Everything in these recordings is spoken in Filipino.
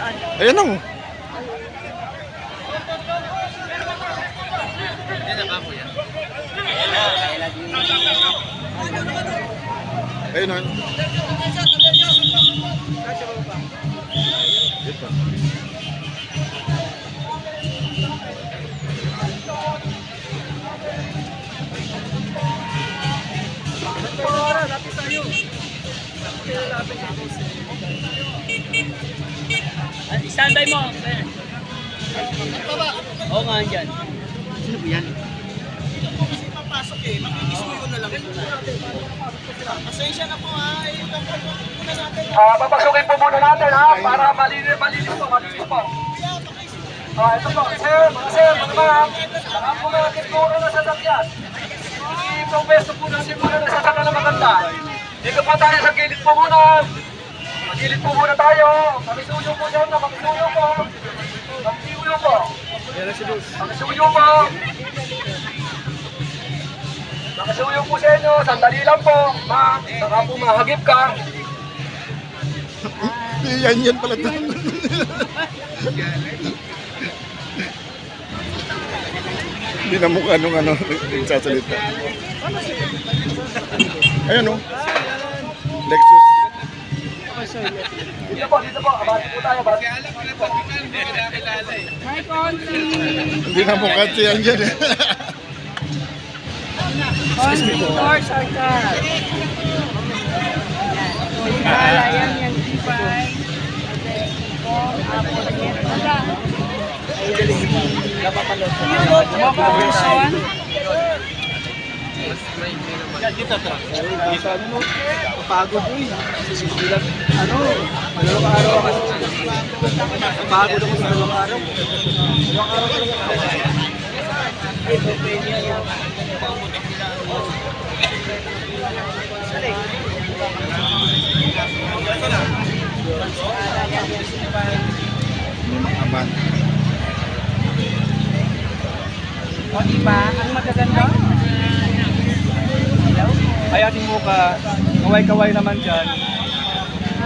Ayan o. Ayun o. Ito. Standby mo. Oo nga dyan. Sino po yan? Kasi papasok eh, makikisuyo ko na lang. Pasensya na po ha, muna natin. Papasukin po muna natin ha, para malinis po. Ito po, sir, mga ma'am, saka po natin muna na sasakyan. I-promesto po natin muna na sasakyan na maganda. Dito po tayo sa gilid po muna. Magilid po muna tayo. Pakisuyo po dyan na, pakisuyo po. Pakisuyo po. Pakisuyo po. Nakasuyo po sa inyo, sandali lang po, ma'am. Saka po mahagip ka. Yan pala ito. Hindi na mukha nung ano, nagsasalita. Ayan o. Lexus. Dito po, abati po tayo, abati. Hindi na mukha siya yan eh. Or sarkar. Ayan yan, G5. Pagod eh. Ano? Dalawang araw ako. Pagod ako sa dalawang araw. Dalawang araw talaga. Aman. O diba, ang magaganda. Ay, ating muka, kaway-kaway naman dyan.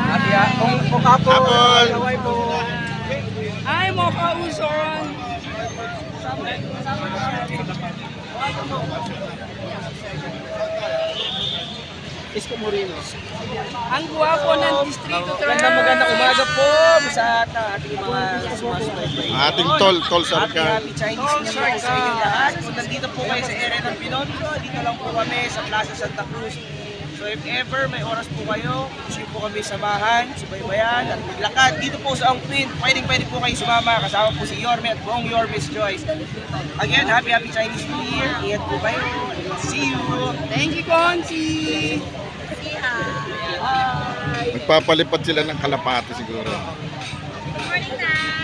At kung apple, Apple. kaway po. Ay, mo kauson. Isko Moreno. Ang guwapo ng Distrito 3. Magandang umaga po sa ating mga sumusubaybay. Ating tol sarkar. Happy Chinese New Year po sa inyong lahat. Kung nandito po kayo sa area ng Binondo, dito lang po kami sa Plaza Santa Cruz. So if ever may oras po kayo, gusto po kami samahan, subaybayan at maglakad dito po sa Angquin. Pwede po kayo sumama, kasama po si Yorme at buong Yorme's Choice. Again, happy Chinese New Year. Ingat po kayo. See you. Thank you, Consi. Magpapalipad sila ng kalapati siguro. Good morning, Nay.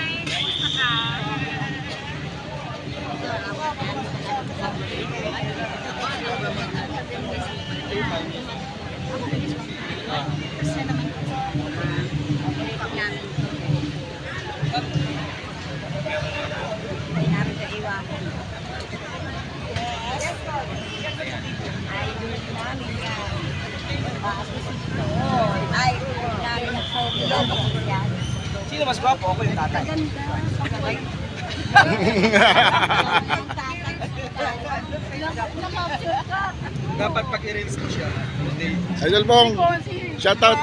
Sino mas gwapo? Ako yung tatay. Dapat pag-erase mo siya. Idol Bong, shout out.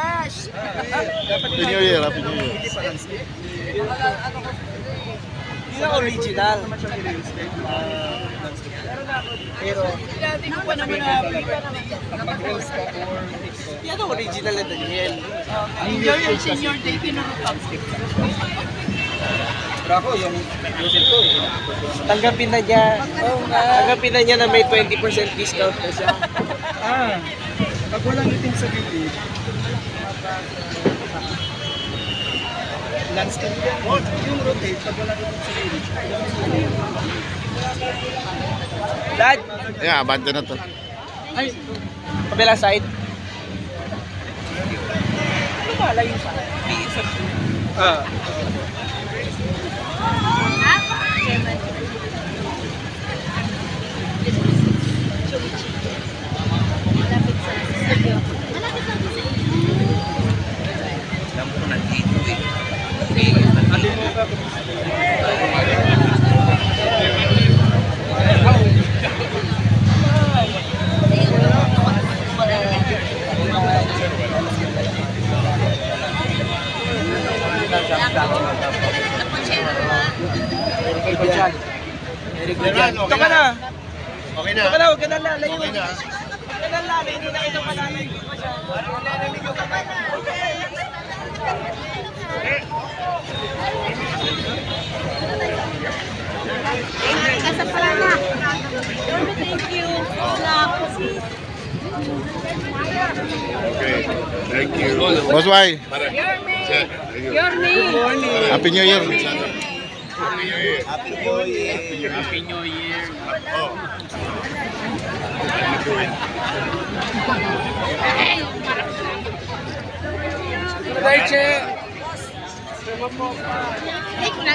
Happy New Year, Happy New Year. Hindi na original. Pero, Dati ko pa naman na yan ang original na Daniel. enjoy your senior day kinurupag. Pero ako, yung user ko, tanggapin na niya. Tanggapin na niya na may 20% discount na siya. Pag walang itim sa bibig, landscape yan. Yung rotate, pag walang itim sa bibig, Dad, Ayan, abante na to. ay, kabila side. Ano ba layo sa Malapit sa Alam ko nandito eh. Ito ka na. Okay na. Ito ka na, huwag ka na lalayo. Okay na. Huwag ka na lalayo, hindi na kita malalayo. Parang nalalig ko ka pa. Asa pala na. Thank you. Okay. Thank you. Boss Y. Your name. Happy New Year.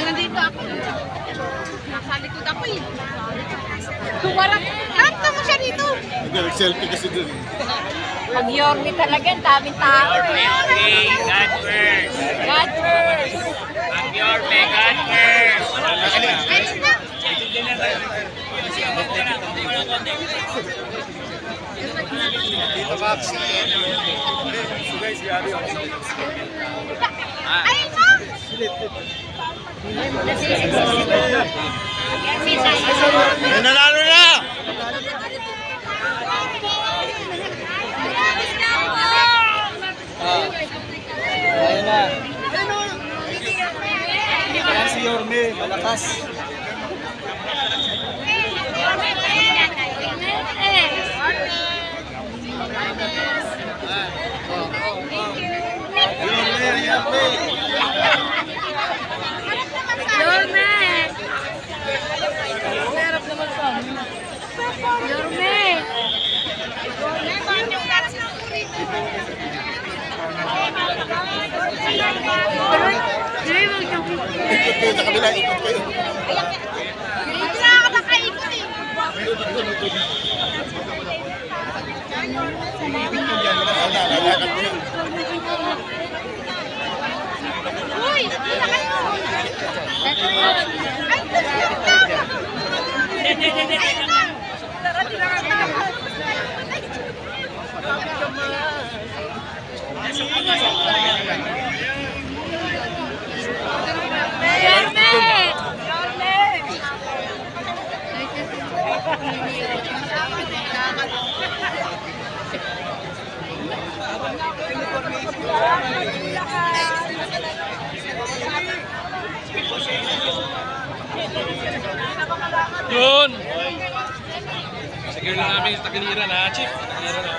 Nandito ako. Nasa likod ako eh. Tumarap. Kanta mo siya dito. Nag-selfie kasi dun. Pag Yorme talaga, ang daming tao eh. God first. God first. Ang Yorme, God first. Ayun na. Ayun na. May nanalo na! Ayun na. Yan si Yorme, malakas. Yorme! Merap naman sa amin. Yorme! Ikot kayo sa kabila, ikot kayo. Hindi na ako nakaikot eh. Lalakad mo yun. Uy! Kita kayo! Ay, Yun! Sige lang namin sa Takiliran ha, Chief. Takiliran ha.